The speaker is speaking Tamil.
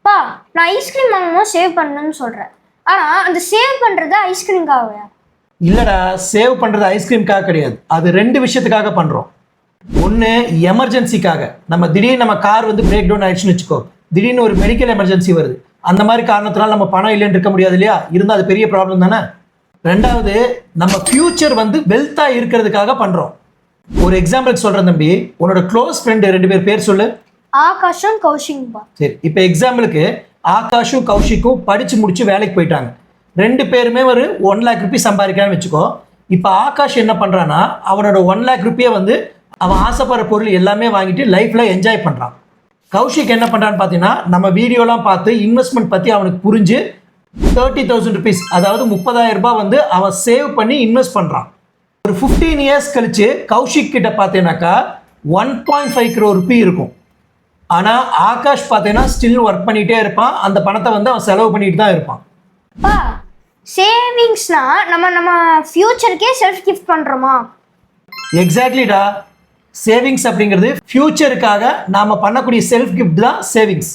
பா நான் ஐஸ்கிரீம் வாங்கணும் சேவ் பண்ணணும்னு சொல்றேன். ஆனா அந்த சேவ் பண்றது ஐஸ்கிரீம்காகவே. இல்லடா, சேவ் பண்றது ஐஸ்கிரீம்காக கிடையாது. அது ரெண்டு விஷயத்துக்காக பண்றோம். ஒன்று எமர்ஜென்சிக்காக. திடீர்னு நம்ம கார் வந்து பிரேக் டவுன் ஆயிடுச்சுன்னு வச்சுக்கோ, திடீர்னு ஒரு மெடிக்கல் எமர்ஜென்சி வருது, அந்த மாதிரி காரணத்தினால நம்ம பணம் இல்லைன்னு இருக்க முடியாது இல்லையா, இருந்தால் அது பெரிய ப்ராப்ளம் தானே. ரெண்டாவது, நம்ம ஃபியூச்சர் வந்து வெல்த்தாக இருக்கிறதுக்காக பண்ணுறோம். ஒரு எக்ஸாம்பிளுக்கு சொல்கிறேன் தம்பி, உன்னோட க்ளோஸ் ஃப்ரெண்டு 2 பேர் சொல்லு. ஆகாஷும் கௌஷிக்கும். சரி, இப்போ எக்ஸாம்பிளுக்கு ஆகாஷும் கௌஷிக்கும் படித்து முடிச்சு வேலைக்கு போயிட்டாங்க. 2 பேருமே ஒரு 1 lakh rupees சம்பாதிக்கிறான்னு வச்சுக்கோ. இப்போ ஆகாஷ் என்ன பண்ணுறான்னா, அவனோட 1 lakh rupees வந்து அவன் ஆசைப்படுற பொருள் எல்லாமே வாங்கிட்டு லைஃப்பில் என்ஜாய் பண்ணுறான். கௌஷிக் என்ன பண்ணுறான்னு பார்த்தீங்கன்னா, நம்ம வீடியோலாம் பார்த்து இன்வெஸ்ட்மெண்ட் பற்றி அவனுக்கு புரிஞ்சு 30,000 rupees, அதாவது 30,000 ரூபாய் வந்து அவன் சேவ் பண்ணி இன்வெஸ்ட் பண்ணுறான். ஒரு 15 years கழிச்சு கௌஷிக் கிட்ட பார்த்தீங்கன்னாக்கா 1.5 crore rupees இருக்கும். ஆனால் ஆகாஷ் பார்த்தீங்கன்னா ஸ்டில் ஒர்க் பண்ணிகிட்டே இருப்பான். அந்த பணத்தை வந்து அவன் செலவு பண்ணிட்டு தான் இருப்பான். பா சேவிங்ஸ்னா நம்ம ஃபியூச்சருக்கே செல்ஃப் கிஃப்ட் பண்ணுறோமா? எக்ஸாக்ட்லிடா. சேவிங்ஸ் அப்படிங்கிறது ஃபியூச்சருக்காக நாம் பண்ணக்கூடிய செல்ஃப் கிஃப்ட் தான் சேவிங்ஸ்.